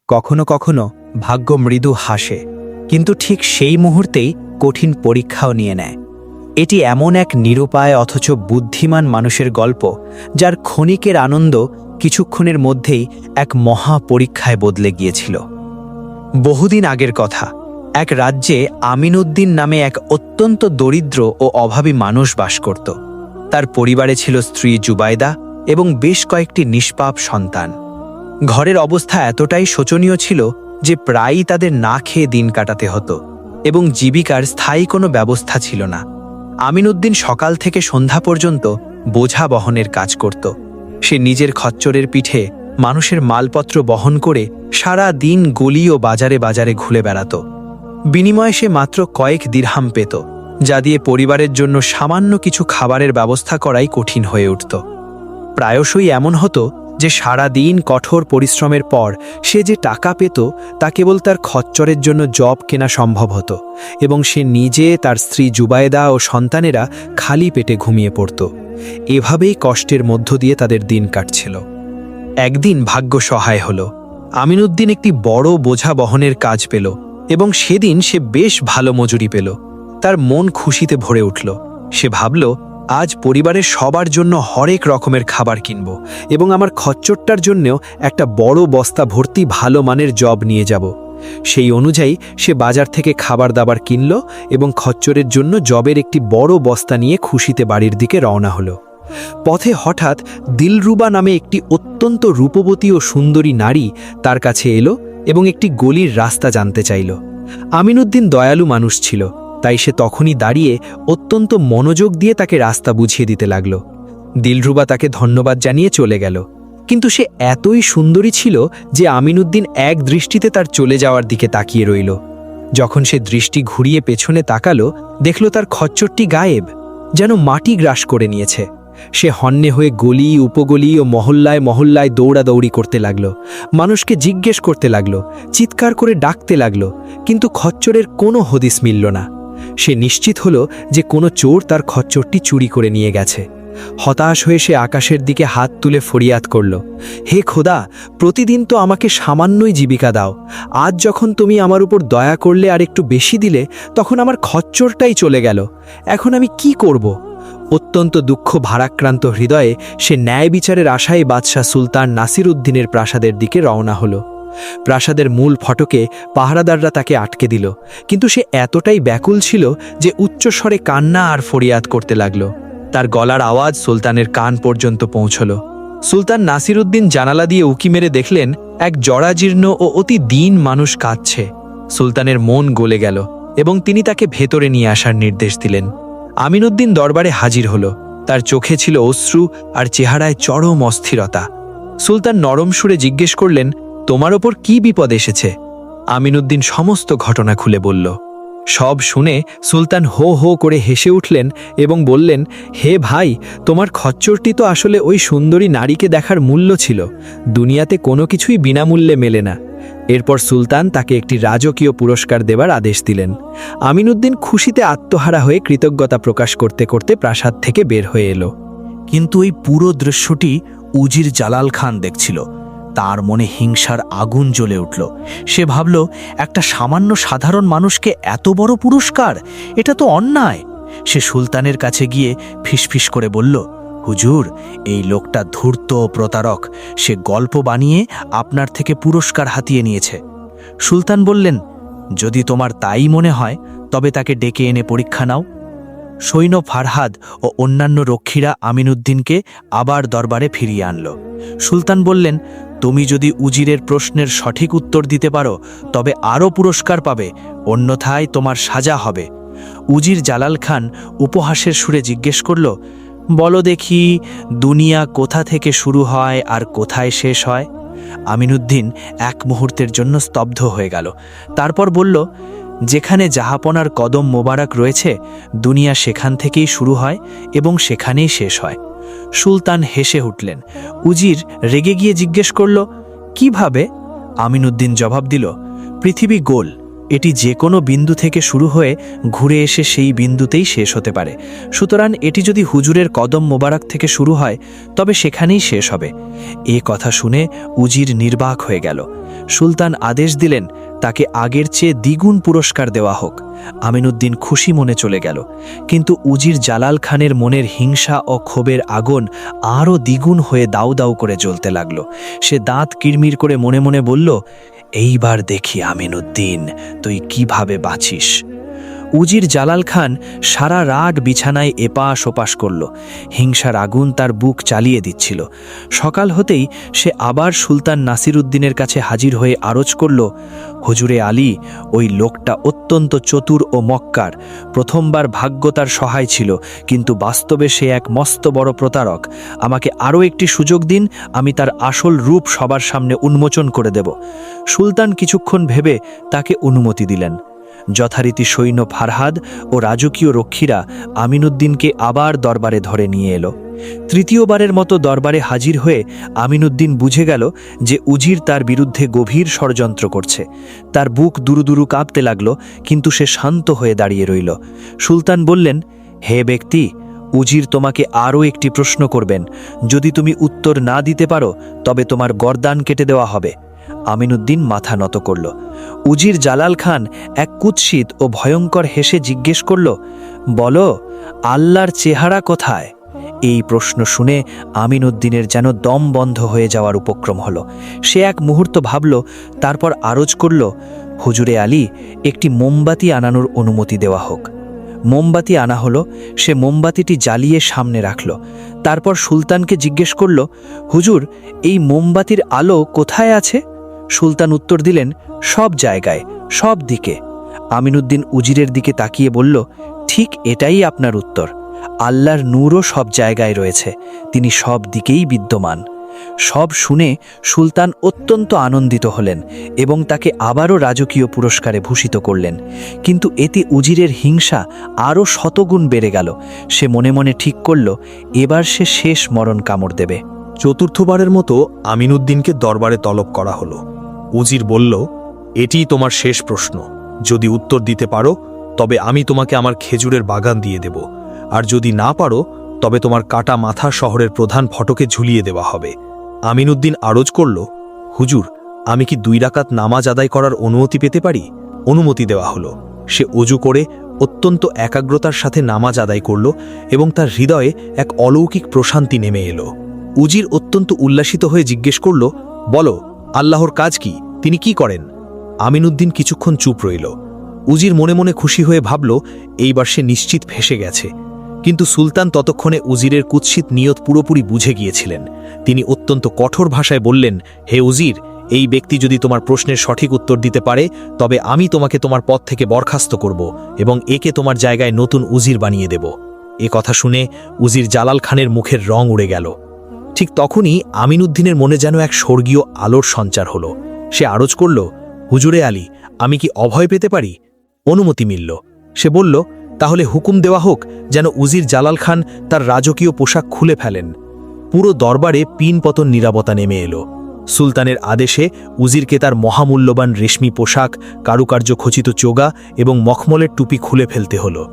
কখনো কখনো ভাগ্য মৃদু হাসে, কিন্তু ঠিক সেই মুহূর্তেই কঠিন পরীক্ষাও নিয়ে নেয়। এটি এমন এক নিরুপায় অথচ বুদ্ধিমান মানুষের গল্প, যার ক্ষণিকের আনন্দ কিছুক্ষণের মধ্যেই এক মহা পরীক্ষায় বদলে গিয়েছিল। বহুদিন আগের কথা, এক রাজ্যে আমিনউদ্দিন নামে এক অত্যন্ত দরিদ্র ও অভাবী মানুষ বাস করত। তার পরিবারে ছিল স্ত্রী জুবাইদা এবং বেশ কয়েকটি নিষ্পাপ সন্তান। ঘরের অবস্থা এতটাই শোচনীয় ছিল যে প্রায়ই তাদের না খেয়ে দিন কাটাতে হতো এবং জীবিকার স্থায়ী কোনো ব্যবস্থা ছিল না। আমিনউদ্দিন সকাল থেকে সন্ধ্যা পর্যন্ত বোঝা বহনের কাজ করত। সে নিজের খচ্চরের পিঠে মানুষের মালপত্র বহন করে সারা দিন গলি ও বাজারে বাজারে ঘুরে বেড়াত। বিনিময়ে সে মাত্র কয়েক দিরহাম পেত, যা দিয়ে পরিবারের জন্য সামান্য কিছু খাবারের ব্যবস্থা করাই কঠিন হয়ে উঠত। প্রায়শই এমন হতো যে সারা দিন কঠোর পরিশ্রমের পর সে যে টাকা পেত তা কেবল তার খচ্চরের জন্য জব কেনা সম্ভব হতো এবং সে নিজে, তার স্ত্রী জুবায়েদা ও সন্তানেরা খালি পেটে ঘুমিয়ে পড়ত। এভাবেই কষ্টের মধ্য দিয়ে তাদের দিন কাটছিল। একদিন ভাগ্য সহায় হল। আমিনউদ্দিন একটি বড় বোঝা বহনের কাজ পেল এবং সেদিন সে বেশ ভালো মজুরি পেল। তার মন খুশিতে ভরে উঠল। সে ভাবল, আজ পরিবারের সবার জন্য হরেক রকমের খাবার কিনব এবং আমার খচ্চরটার জন্যও একটা বড় বস্তা ভর্তি ভালো মানের জব নিয়ে যাব। সেই অনুযায়ী সে বাজার থেকে খাবার দাবার কিনল এবং খচ্চরের জন্য জবের একটি বড় বস্তা নিয়ে খুশিতে বাড়ির দিকে রওনা হলো। পথে হঠাৎ দিলরুবা নামে একটি অত্যন্ত রূপবতী ও সুন্দরী নারী তার কাছে এলো এবং একটি গলির রাস্তা জানতে চাইল। আমিনউদ্দিন দয়ালু মানুষ ছিল, তাই সে তখনই দাঁড়িয়ে অত্যন্ত মনোযোগ দিয়ে তাকে রাস্তা বুঝিয়ে দিতে লাগল। দিলরুবা তাকে ধন্যবাদ জানিয়ে চলে গেল, কিন্তু সে এতই সুন্দরী ছিল যে আমিনউদ্দিন এক দৃষ্টিতে তার চলে যাওয়ার দিকে তাকিয়ে রইল। যখন সে দৃষ্টি ঘুরিয়ে পেছনে তাকালো, দেখল তার খচ্চরটি গায়েব, যেন মাটি গ্রাস করে নিয়েছে। সে হন্যে হয়ে গলি, উপগলি ও মহল্লায় মহল্লায় দৌড়াদৌড়ি করতে লাগল। মানুষকে জিজ্ঞেস করতে লাগল, চিৎকার করে ডাকতে লাগল, কিন্তু খচ্চরের কোনো হদিস মিলল না। সে নিশ্চিত হল যে কোনো চোর তার খচ্চরটি চুরি করে নিয়ে গেছে। হতাশ হয়ে সে আকাশের দিকে হাত তুলে ফরিয়াদ করল, হে খোদা, প্রতিদিন তো আমাকে সামান্যই জীবিকা দাও। আজ যখন তুমি আমার উপর দয়া করলে আর একটু বেশি দিলে, তখন আমার খচ্চরটাই চলে গেল। এখন আমি কি করব? অত্যন্ত দুঃখ ভারাক্রান্ত হৃদয়ে সে ন্যায় বিচারের আশায় বাদশাহ সুলতান নাসিরউদ্দিনের প্রাসাদের দিকে রওনা হল। প্রাসাদের মূল ফটকে পাহারাদাররা তাকে আটকে দিল, কিন্তু সে এতটাই ব্যাকুল ছিল যে উচ্চস্বরে কান্না আর ফরিয়াদ করতে লাগল। তার গলার আওয়াজ সুলতানের কান পর্যন্ত পৌঁছল। সুলতান নাসিরউদ্দিন জানালা দিয়ে উঁকি মেরে দেখলেন এক জরাজীর্ণ ও অতি দীন মানুষ কাঁদছে। সুলতানের মন গলে গেল এবং তিনি তাকে ভেতরে নিয়ে আসার নির্দেশ দিলেন। আমিনউদ্দিন দরবারে হাজির হল। তার চোখে ছিল অশ্রু আর চেহারায় চরম অস্থিরতা। সুলতান নরম সুরে জিজ্ঞেস করলেন, তোমার ওপর কি বিপদ এসেছে? আমিনউদ্দিন সমস্ত ঘটনা খুলে বলল। সব শুনে সুলতান হো হো করে হেসে উঠলেন এবং বললেন, হে ভাই, তোমার খচ্চরটি তো আসলে ওই সুন্দরী নারীকে দেখার মূল্য ছিল। দুনিয়াতে কোনো কিছুই বিনামূল্যে মেলে না। এরপর সুলতান তাকে একটি রাজকীয় পুরস্কার দেবার আদেশ দিলেন। আমিনউদ্দিন খুশিতে আত্মহারা হয়ে কৃতজ্ঞতা প্রকাশ করতে করতে প্রাসাদ থেকে বের হয়ে এলো। কিন্তু এই পুরো দৃশ্যটি উজির জালাল খান দেখছিল। তার মনে হিংসার আগুন জ্বলে উঠল। সে ভাবল, একটা সামান্য সাধারণ মানুষকে এত বড় পুরস্কার, এটা তো অন্যায়। সে সুলতানের কাছে গিয়ে ফিসফিস করে বলল, হুজুর, এই লোকটা ধূর্ত ও প্রতারক। সে গল্প বানিয়ে আপনার থেকে পুরস্কার হাতিয়ে নিয়েছে। সুলতান বললেন, যদি তোমার তাই মনে হয় তবে তাকে ডেকে এনে পরীক্ষা নাও। সৈন্য ফারহাদ ও অন্যান্য রক্ষীরা আমিনউদ্দিনকে আবার দরবারে ফিরিয়ে আনল। সুলতান বললেন, তুমি যদি উজিরের প্রশ্নের সঠিক উত্তর দিতে পারো তবে আরও পুরস্কার পাবে, অন্যথায় তোমার সাজা হবে। উজির জালাল খান উপহাসের সুরে জিজ্ঞেস করল, বলো দেখি, দুনিয়া কোথা থেকে শুরু হয় আর কোথায় শেষ হয়? আমিনউদ্দিন এক মুহূর্তের জন্য স্তব্ধ হয়ে গেল। তারপর বলল, যেখানে জাহাপনার কদম মোবারক রয়েছে, দুনিয়া সেখান থেকেই শুরু হয় এবং সেখানেই শেষ হয়। সুলতান হেসে উঠলেন। উজির রেগে গিয়ে জিজ্ঞেস করল, কিভাবে? আমিনউদ্দিন জবাব দিল, পৃথিবী গোল, এটি যে কোনো বিন্দু থেকে শুরু হয়ে ঘুরে এসে সেই বিন্দুতেই শেষ হতে পারে। সুতরাং এটি যদি হুজুরের কদম মোবারক থেকে শুরু হয় তবে সেখানেই শেষ হবে। এ কথা শুনে উজির নির্বাক হয়ে গেল। সুলতান আদেশ দিলেন তাকে আগের চেয়ে দ্বিগুণ পুরস্কার দেওয়া হোক। আমিনউদ্দিন খুশি মনে চলে গেল, কিন্তু উজির জালাল খানের মনের হিংসা ও ক্ষোভের আগুন আরও দ্বিগুণ হয়ে দাউ দাউ করে জ্বলতে লাগল। সে দাঁত কিরমির করে মনে মনে বলল, এইবার দেখি আমিনউদ্দিন তুই কিভাবে বাঁচিস। উজির জালাল খান সারা রাত বিছানায় এপাশ ওপাশ করল। হিংসার আগুন তার বুক চালিয়ে দিচ্ছিল। সকাল হতেই সে আবার সুলতান নাসিরউদ্দিনের কাছে হাজির হয়ে আরজ করল, হুজুরে আলী, ওই লোকটা অত্যন্ত চতুর ও মক্কার। প্রথমবার ভাগ্য তার সহায় ছিল, কিন্তু বাস্তবে সে এক মস্ত বড় প্রতারক। আমাকে আরও একটি সুযোগ দিন, আমি তার আসল রূপ সবার সামনে উন্মোচন করে দেব। সুলতান কিছুক্ষণ ভেবে তাকে অনুমতি দিলেন। যথারীতি সৈন্য ফারহাদ ও রাজকীয় রক্ষীরা আমিনউদ্দিনকে আবার দরবারে ধরে নিয়ে এলো। তৃতীয়বারের মতো দরবারে হাজির হয়ে আমিনউদ্দিন বুঝে গেল যে উজির তার বিরুদ্ধে গভীর ষড়যন্ত্র করছে। তার বুক দুরু দুরু কাঁপতে লাগল, কিন্তু সে শান্ত হয়ে দাঁড়িয়ে রইল। সুলতান বললেন, হে ব্যক্তি, উজির তোমাকে আরও একটি প্রশ্ন করবেন। যদি তুমি উত্তর না দিতে পারো তবে তোমার গর্দান কেটে দেওয়া হবে। আমিনউদ্দিন মাথা নত করল। উজির জালাল খান এক কুৎসিত ও ভয়ঙ্কর হেসে জিজ্ঞেস করল, বলো, আল্লাহর চেহারা কোথায়? এই প্রশ্ন শুনে আমিনউদ্দিনের যেন দম বন্ধ হয়ে যাওয়ার উপক্রম হলো। সে এক মুহূর্ত ভাবল, তারপর আরজ করল, হুজুরে আলী, একটি মোমবাতি আনানোর অনুমতি দেওয়া হোক। মোমবাতি আনা হলো। সে মোমবাতিটি জ্বালিয়ে সামনে রাখল। তারপর সুলতানকে জিজ্ঞেস করল, হুজুর, এই মোমবাতির আলো কোথায় আছে? সুলতান উত্তর দিলেন, সব জায়গায়, সব দিকে। আমিনউদ্দিন উজিরের দিকে তাকিয়ে বলল, ঠিক এটাই আপনার উত্তর। আল্লাহর নূরও সব জায়গায় রয়েছে, তিনি সব দিকেই বিদ্যমান। সব শুনে সুলতান অত্যন্ত আনন্দিত হলেন এবং তাকে আবারও রাজকীয় পুরস্কারে ভূষিত করলেন। কিন্তু এতে উজিরের হিংসা আরও শতগুণ বেড়ে গেল। সে মনে মনে ঠিক করল, এবার সে শেষ মরণ কামড় দেবে। চতুর্থবারের মতো আমিনউদ্দিনকে দরবারে তলব করা হলো। উজির বলল, এটিই তোমার শেষ প্রশ্ন। যদি উত্তর দিতে পারো তবে আমি তোমাকে আমার খেজুরের বাগান দিয়ে দেব, আর যদি না পারো তবে তোমার কাটা মাথা শহরের প্রধান ফটকে ঝুলিয়ে দেওয়া হবে। আমিনউদ্দিন আরজ করল, হুজুর, আমি কি 2 রাকাত নামাজ আদায় করার অনুমতি পেতে পারি? অনুমতি দেওয়া হলো। সে অজু করে অত্যন্ত একাগ্রতার সাথে নামাজ আদায় করল এবং তার হৃদয়ে এক অলৌকিক প্রশান্তি নেমে এলো। উজির অত্যন্ত উল্লাসিত হয়ে জিজ্ঞেস করল, বলো, আল্লাহর কাজ কি? তিনি কি করেন? আমিনউদ্দিন কিছুক্ষণ চুপ রইল। উজির মনে মনে খুশি হয়ে ভাবল, এইবার সে নিশ্চিত ফেঁসে গেছে। কিন্তু সুলতান ততক্ষণে উজিরের কুৎসিত নিয়ত পুরোপুরি বুঝে গিয়েছিলেন। তিনি অত্যন্ত কঠোর ভাষায় বললেন, হে উজির, এই ব্যক্তি যদি তোমার প্রশ্নের সঠিক উত্তর দিতে পারে তবে আমি তোমাকে তোমার পদ থেকে বরখাস্ত করব এবং একে তোমার জায়গায় নতুন উজির বানিয়ে দেব। এ কথা শুনে উজির জালাল খানের মুখের রং উড়ে গেল। ঠিক তখনই আমিনউদ্দিনের মনে যেন এক স্বর্গীয় আলোর সঞ্চার হলো। সে আরজ করল, হুজুরে আলী, আমি কি অভয় পেতে পারি? অনুমতি মিলল। সে বলল, তাহলে হুকুম দেওয়া হোক যেন উজির জালাল খান তার রাজকীয় পোশাক খুলে ফেলেন। পুরো দরবারে পিনপতন নীরবতা নেমে এলো। সুলতানের আদেশে উজিরকে তার মহামূল্যবান রেশমি পোশাক, কারুকার্য খচিত চোগা এবং মখমলের টুপি খুলে ফেলতে হলো।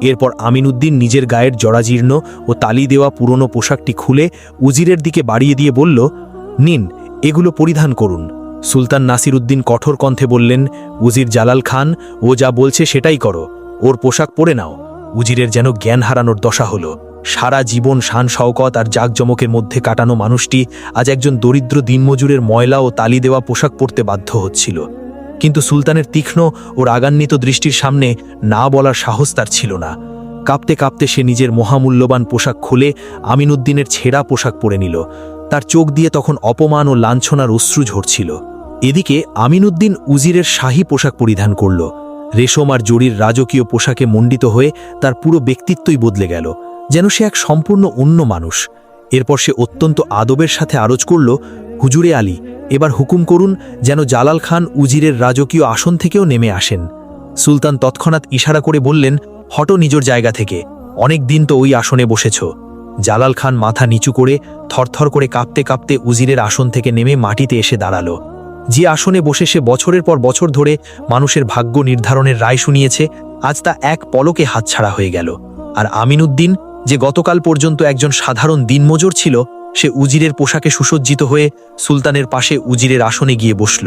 এরপর আমিনউদ্দিন নিজের গায়ের জরাজীর্ণ ও তালি দেওয়া পুরনো পোশাকটি খুলে উজিরের দিকে বাড়িয়ে দিয়ে বলল, নিন, এগুলো পরিধান করুন। সুলতান নাসিরউদ্দিন কঠোর কণ্ঠে বললেন, উজির জালাল খান, ও যা বলছে সেটাই করো, ওর পোশাক পরে নাও। উজিরের যেন জ্ঞান হারানোর দশা হলো। সারা জীবন শান শওকত আর জাঁকজমকের মধ্যে কাটানো মানুষটি আজ একজন দরিদ্র দিনমজুরের ময়লা ও তালি দেওয়া পোশাক পরতে বাধ্য হচ্ছিল। কিন্তু সুলতানের তীক্ষ্ণ ও রাগান্বিত দৃষ্টির সামনে না বলার সাহস তার ছিল না। কাঁপতে কাঁপতে সে নিজের মহামূল্যবান পোশাক খুলে আমিনউদ্দিনের ছেঁড়া পোশাক পরে নিল। তার চোখ দিয়ে তখন অপমান ও লাঞ্ছনার অশ্রু ঝরছিল। এদিকে আমিনউদ্দিন উজিরের শাহী পোশাক পরিধান করল। রেশম আর জরির রাজকীয় পোশাকে মণ্ডিত হয়ে তার পুরো ব্যক্তিত্বই বদলে গেল, যেন সে এক সম্পূর্ণ অন্য মানুষ। এরপর সে অত্যন্ত আদবের সাথে আরজ করল, হুজুরে আলী, এবার হুকুম করুন যেন জালাল খান উজিরের রাজকীয় আসন থেকেও নেমে আসেন। সুলতান তৎক্ষণাৎ ইশারা করে বললেন, হটো নিজের জায়গা থেকে, অনেক দিন তো ওই আসনে বসেছ। জালাল খান মাথা নিচু করে থরথর করে কাঁপতে কাঁপতে উজিরের আসন থেকে নেমে মাটিতে এসে দাঁড়ালো। যে আসনে বসে সে বছরের পর বছর ধরে মানুষের ভাগ্য নির্ধারণের রায় শুনিয়েছে, আজ তা এক পলকে হাতছাড়া হয়ে গেল। আর আমিনউদ্দিন, যে গতকাল পর্যন্ত একজন সাধারণ দিনমজুর ছিল, সে উজিরের পোশাকে সুসজ্জিত হয়ে সুলতানের পাশে উজিরের আসনে গিয়ে বসল।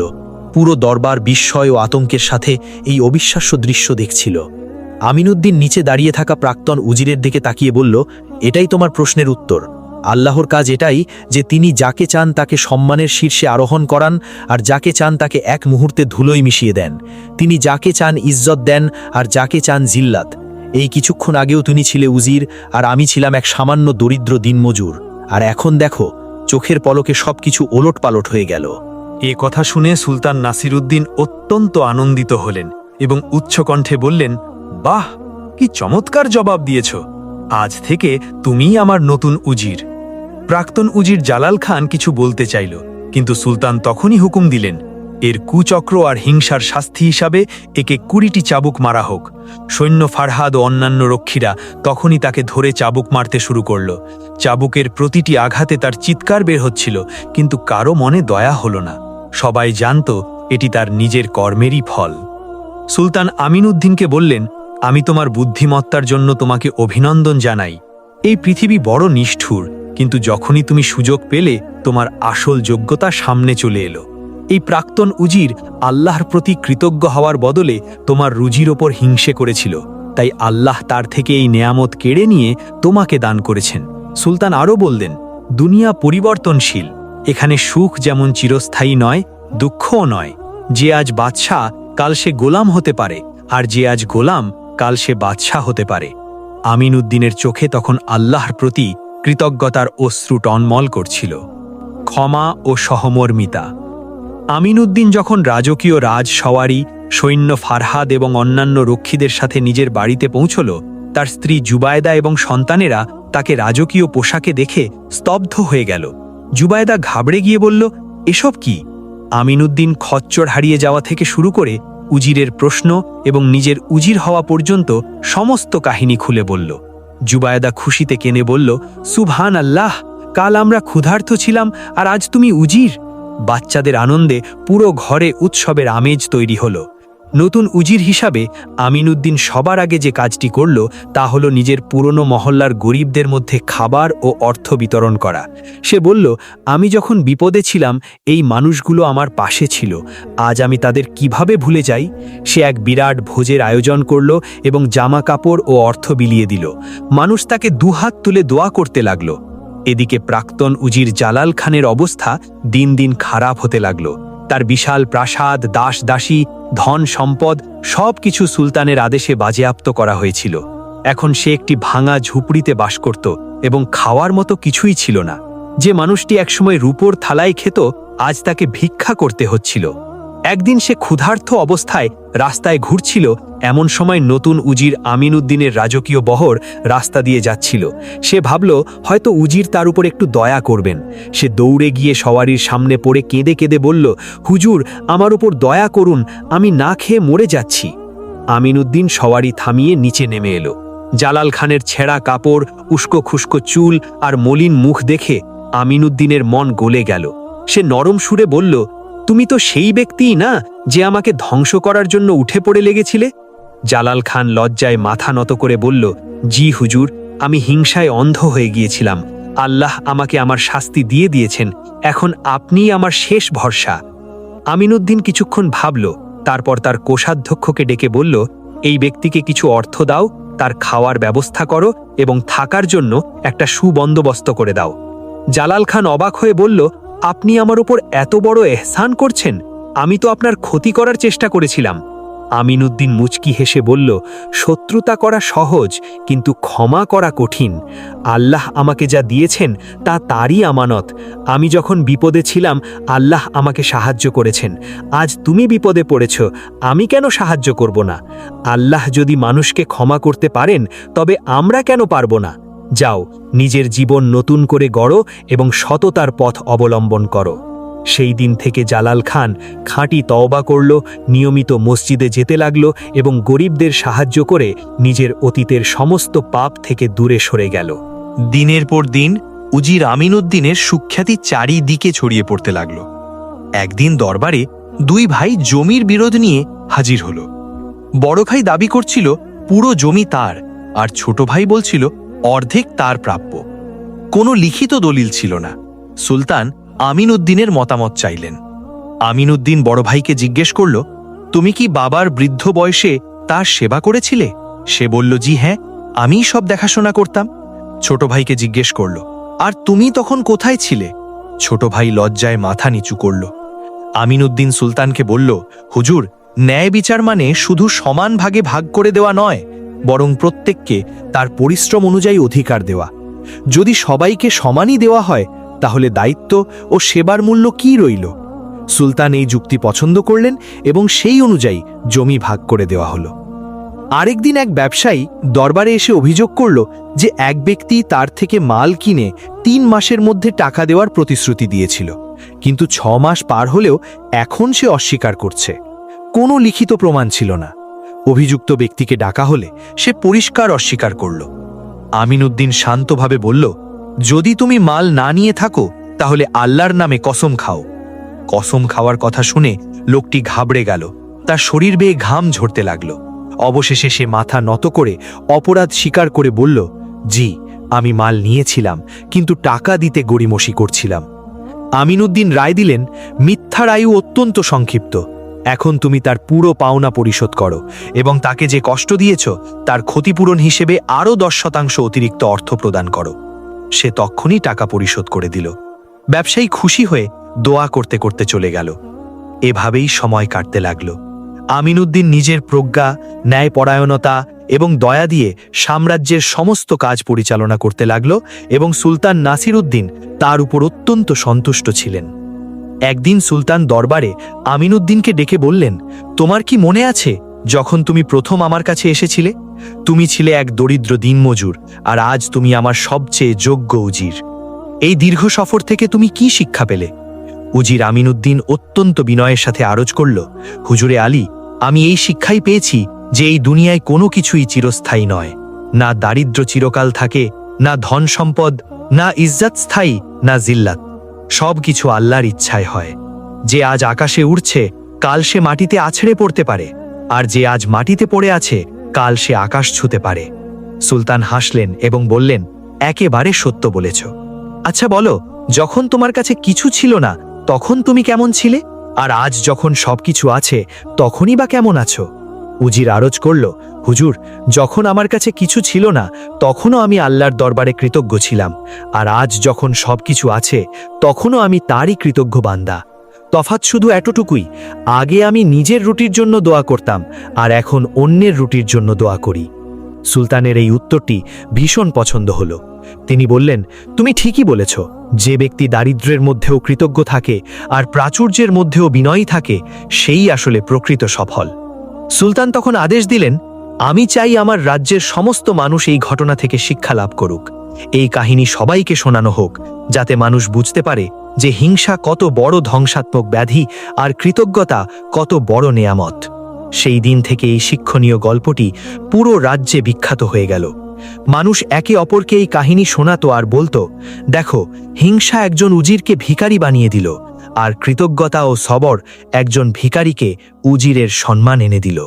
পুরো দরবার বিস্ময় ও আতঙ্কের সাথে এই অবিশ্বাস্য দৃশ্য দেখছিল। আমিনউদ্দিন নিচে দাঁড়িয়ে থাকা প্রাক্তন উজিরের দিকে তাকিয়ে বলল, এটাই তোমার প্রশ্নের উত্তর। আল্লাহর কাজ এটাই যে তিনি যাকে চান তাকে সম্মানের শীর্ষে আরোহণ করান, আর যাকে চান তাকে এক মুহূর্তে ধুলোয় মিশিয়ে দেন। তিনি যাকে চান ইজ্জত দেন, আর যাকে চান জিল্লাত। এই কিছুক্ষণ আগেও তুমি ছিলে উজির, আর আমি ছিলাম এক সামান্য দরিদ্র দিনমজুর। আর এখন দেখো, চোখের পলকে সবকিছু ওলটপালট হয়ে গেল। এ কথা শুনে সুলতান নাসিরউদ্দিন অত্যন্ত আনন্দিত হলেন এবং উচ্চকণ্ঠে বললেন, বাহ, কি চমৎকার জবাব দিয়েছ! আজ থেকে তুমিই আমার নতুন উজির। প্রাক্তন উজির জালাল খান কিছু বলতে চাইল, কিন্তু সুলতান তখনই হুকুম দিলেন, এর কুচক্র আর হিংসার শাস্তি হিসাবে একে 20টি চাবুক মারা হোক। সৈন্য ফারহাদ ও অন্যান্য রক্ষীরা তখনই তাকে ধরে চাবুক মারতে শুরু করল। চাবুকের প্রতিটি আঘাতে তার চিৎকার বের হচ্ছিল, কিন্তু কারো মনে দয়া হল না। সবাই জানত এটি তার নিজের কর্মেরই ফল। সুলতান আমিনউদ্দিনকে বললেন, আমি তোমার বুদ্ধিমত্তার জন্য তোমাকে অভিনন্দন জানাই। এই পৃথিবী বড় নিষ্ঠুর, কিন্তু যখনই তুমি সুযোগ পেলে তোমার আসল যোগ্যতা সামনে চলে এলো। এই প্রাক্তন উজির আল্লাহর প্রতি কৃতজ্ঞ হওয়ার বদলে তোমার রুজির ওপর হিংসে করেছিল, তাই আল্লাহ তার থেকে এই নেয়ামত কেড়ে নিয়ে তোমাকে দান করেছেন। সুলতান আরও বললেন, দুনিয়া পরিবর্তনশীল, এখানে সুখ যেমন চিরস্থায়ী নয়, দুঃখও নয়। যে আজ বাদশাহ, কাল সে গোলাম হতে পারে, আর যে আজ গোলাম, কাল সে বাদশাহ হতে পারে। আমিনউদ্দিনের চোখে তখন আল্লাহর প্রতি কৃতজ্ঞতার অশ্রু টনমল করছিল। ক্ষমা ও সহমর্মিতা। আমিনউদ্দিন যখন রাজকীয় রাজসওয়ারি, সৈন্য ফারহাদ এবং অন্যান্য রক্ষীদের সাথে নিজের বাড়িতে পৌঁছল, তার স্ত্রী জুবায়দা এবং সন্তানেরা তাকে রাজকীয় পোশাকে দেখে স্তব্ধ হয়ে গেল। জুবায়দা ঘাবড়ে গিয়ে বলল, এসব কি? আমিনউদ্দিন খচ্চর হারিয়ে যাওয়া থেকে শুরু করে উজিরের প্রশ্ন এবং নিজের উজির হওয়া পর্যন্ত সমস্ত কাহিনী খুলে বলল। জুবায়দা খুশিতে কেনে বলল, সুবহান আল্লাহ, কাল আমরা ক্ষুধার্ত ছিলাম, আর আজ তুমি উজির। বাচ্চাদের আনন্দে পুরো ঘরে উৎসবের আমেজ তৈরি হলো। নতুন উজির হিসাবে আমিনউদ্দিন সবার আগে যে কাজটি করল তা হলো নিজের পুরনো মহল্লার গরিবদের মধ্যে খাবার ও অর্থ বিতরণ করা। সে বলল, আমি যখন বিপদে ছিলাম এই মানুষগুলো আমার পাশে ছিল, আজ আমি তাদের কিভাবে ভুলে যাই। সে এক বিরাট ভোজের আয়োজন করল এবং জামা কাপড় ও অর্থ বিলিয়ে দিল। মানুষ তাকে দুহাত তুলে দোয়া করতে লাগল। এদিকে প্রাক্তন উজির জালাল খানের অবস্থা দিন দিন খারাপ হতে লাগল। তার বিশাল প্রাসাদ, দাস দাসী, ধন সম্পদ সবকিছু সুলতানের আদেশে বাজেয়াপ্ত করা হয়েছিল। এখন সে একটি ভাঙা ঝুপড়িতে বাস করত এবং খাওয়ার মতো কিছুই ছিল না। যে মানুষটি একসময় রূপোর থালায় খেত, আজ তাকে ভিক্ষা করতে হচ্ছিল। একদিন সে ক্ষুধার্ত অবস্থায় রাস্তায় ঘুরছিল, এমন সময় নতুন উজির আমিনউদ্দিনের রাজকীয় বহর রাস্তা দিয়ে যাচ্ছিল। সে ভাবল হয়তো উজির তার উপর একটু দয়া করবেন। সে দৌড়ে গিয়ে সওয়ারির সামনে পড়ে কেঁদে কেঁদে বলল, হুজুর, আমার উপর দয়া করুন, আমি না খেয়ে মরে যাচ্ছি। আমিনউদ্দিন সওয়ারি থামিয়ে নিচে নেমে এলো। জালাল খানের ছেঁড়া কাপড়, উস্কো খুস্কো চুল আর মলিন মুখ দেখে আমিনউদ্দিনের মন গলে গেল। সে নরম সুরে বলল, তুমি তো সেই ব্যক্তিই না যে আমাকে ধ্বংস করার জন্য উঠে পড়ে লেগেছিলে? জালাল খান লজ্জায় মাথা নত করে বলল, জি হুজুর, আমি হিংসায় অন্ধ হয়ে গিয়েছিলাম। আল্লাহ আমাকে আমার শাস্তি দিয়ে দিয়েছেন, এখন আপনিই আমার শেষ ভরসা। আমিনউদ্দিন কিছুক্ষণ ভাবল, তারপর তার কোষাধ্যক্ষকে ডেকে বলল, এই ব্যক্তিকে কিছু অর্থ দাও, তার খাওয়ার ব্যবস্থা করো এবং থাকার জন্য একটা সুবন্দোবস্ত করে দাও। জালাল খান অবাক হয়ে বলল, আপনি আমার উপর এত বড় এহসান করছেন? আমি তো আপনার ক্ষতি করার চেষ্টা করেছিলাম। আমিনউদ্দিন মুচকি হেসে বলল, শত্রুতা করা সহজ, কিন্তু ক্ষমা করা কঠিন। আল্লাহ আমাকে যা দিয়েছেন তা তারই আমানত। আমি যখন বিপদে ছিলাম আল্লাহ আমাকে সাহায্য করেছেন। আজ তুমি বিপদে পড়েছ, আমি কেন সাহায্য করব না? আল্লাহ যদি মানুষকে ক্ষমা করতে পারেন, তবে আমরা কেন পারব না? যাও, নিজের জীবন নতুন করে গড়ো এবং সততার পথ অবলম্বন করো। সেই দিন থেকে জালাল খান খাঁটি তওবা করল, নিয়মিত মসজিদে যেতে লাগল এবং গরিবদের সাহায্য করে নিজের অতীতের সমস্ত পাপ থেকে দূরে সরে গেল। দিনের পর দিন উজির আমিনউদ্দিনের সুখ্যাতি চারিদিকে ছড়িয়ে পড়তে লাগল। একদিন দরবারে দুই ভাই জমির বিরোধ নিয়ে হাজির হলো। বড় ভাই দাবি করছিল পুরো জমি তার, আর ছোট ভাই বলছিল অর্ধেক তার প্রাপ্য। কোনো লিখিত দলিল ছিল না। সুলতান আমিন উদ্দিনের মতামত চাইলেন। আমিন উদ্দিন বড় ভাইকে জিজ্ঞেস করল, তুমি কি বাবার বৃদ্ধ বয়সে তার সেবা করেছিলে? সে বলল, জি হ্যাঁ, আমিই সব দেখাশোনা করতাম। ছোট ভাইকে জিজ্ঞেস করল, আর তুমি তখন কোথায় ছিলে? ছোট ভাই লজ্জায় মাথা নিচু করল। আমিন উদ্দিন সুলতানকে বলল, হুজুর, ন্যায় বিচার মানে শুধু সমান ভাগে ভাগ করে দেওয়া নয়, বরং প্রত্যেককে তার পরিশ্রম অনুযায়ী অধিকার দেওয়া। যদি সবাইকে সমানই দেওয়া হয়, তাহলে দায়িত্ব ও সেবার মূল্য কি রইল? সুলতান এই যুক্তি পছন্দ করলেন এবং সেই অনুযায়ী জমি ভাগ করে দেওয়া হলো। আরেকদিন এক ব্যবসায়ী দরবারে এসে অভিযোগ করল যে এক ব্যক্তি তার থেকে মাল কিনে 3 মাসের মধ্যে টাকা দেওয়ার প্রতিশ্রুতি দিয়েছিল, কিন্তু 6 মাস পার হলেও এখন সে অস্বীকার করছে। কোনো লিখিত প্রমাণ ছিল না। অভিযুক্ত ব্যক্তিকে ডাকা হলে সে পরিষ্কার অস্বীকার করল। আমিন উদ্দিন শান্তভাবে বলল, যদি তুমি মাল না নিয়ে থাকো তাহলে আল্লাহর নামে কসম খাও। কসম খাওয়ার কথা শুনে লোকটি ঘাবড়ে গেল, তার শরীর বেয়ে ঘাম ঝরতে লাগল। অবশেষে সে মাথা নত করে অপরাধ স্বীকার করে বলল, জি, আমি মাল নিয়েছিলাম, কিন্তু টাকা দিতে গড়িমসি করছিলাম। আমিন উদ্দিন রায় দিলেন, মিথ্যার আয়ু অত্যন্ত সংক্ষিপ্ত। এখন তুমি তার পুরো পাওনা পরিশোধ করো এবং তাকে যে কষ্ট দিয়েছ তার ক্ষতিপূরণ হিসেবে আরও 10% অতিরিক্ত অর্থ প্রদান করো। সে তখনই টাকা পরিশোধ করে দিল। ব্যবসায়ী খুশি হয়ে দোয়া করতে করতে চলে গেল। এভাবেই সময় কাটতে লাগল। আমিন উদ্দিন নিজের প্রজ্ঞা, ন্যায়পরায়ণতা এবং দয়া দিয়ে সাম্রাজ্যের সমস্ত কাজ পরিচালনা করতে লাগল এবং সুলতান নাসির উদ্দিন তার উপর অত্যন্ত সন্তুষ্ট ছিলেন। একদিন সুলতান দরবারে আমিন উদ্দিনকে ডেকে বললেন, তোমার কি মনে আছে যখন তুমি প্রথম আমার কাছে এসেছিলে? তুমি ছিলে এক দরিদ্র দিনমজুর, আর আজ তুমি আমার সবচেয়ে যোগ্য উজির। এই দীর্ঘ সফর থেকে তুমি কি শিক্ষা পেলে? উজির আমিন উদ্দিন অত্যন্ত বিনয়ের সাথে আরজ করল, হুজুরে আলী, আমি এই শিক্ষাই পেয়েছি যে এই দুনিয়ায় কোনো কিছুই চিরস্থায়ী নয়। না দারিদ্র চিরকাল থাকে, না ধন সম্পদ, না ইজ্জত স্থায়ী, না জিল্লাত। সব কিছু আল্লাহর ইচ্ছায় হয়। যে আজ আকাশে উড়ছে, কাল সে মাটিতে আছড়ে পড়তে পারে, আর যে আজ মাটিতে পড়ে আছে, কাল সে আকাশ ছুঁতে পারে। সুলতান হাসলেন এবং বললেন, একেবারে সত্য বলেছ। আচ্ছা বলো, যখন তোমার কাছে কিছু ছিল না তখন তুমি কেমন ছিলে, আর আজ যখন সবকিছু আছে তখনই বা কেমন আছো? উজির আরজ করল, হুজুর, যখন আমার কাছে কিছু ছিল না তখনও আমি আল্লাহর দরবারে কৃতজ্ঞ ছিলাম, আর আজ যখন সবকিছু আছে তখনও আমি তারই কৃতজ্ঞ বান্দা। তফাৎ শুধু এতটুকুই, আগে আমি নিজের রুটির জন্য দোয়া করতাম, আর এখন অন্যের রুটির জন্য দোয়া করি। সুলতানের এই উত্তরটি ভীষণ পছন্দ হলো। তিনি বললেন, তুমি ঠিকই বলেছ। যে ব্যক্তি দারিদ্র্যের মধ্যেও কৃতজ্ঞ থাকে আর প্রাচুর্যের মধ্যেও বিনয়ী থাকে, সেই আসলে প্রকৃত সফল। সুলতান তখন আদেশ দিলেন, আমি চাই আমার রাজ্যের সমস্ত মানুষ এই ঘটনা থেকে শিক্ষা লাভ করুক। এই কাহিনী সবাইকে শোনানো হোক, যাতে মানুষ বুঝতে পারে যে হিংসা কত বড় ধ্বংসাত্মক ব্যাধি আর কৃতজ্ঞতা কত বড় নেয়ামত। সেই দিন থেকে এই শিক্ষণীয় গল্পটি পুরো রাজ্যে বিখ্যাত হয়ে গেল। মানুষ একে অপরকে এই কাহিনী শোনাতো আর বলতো, দেখো, হিংসা একজন উজিরকে ভিখারি বানিয়ে দিল, আর কৃতজ্ঞতা ও সবর একজন ভিখারিকে উজিরের সম্মান এনে দিল।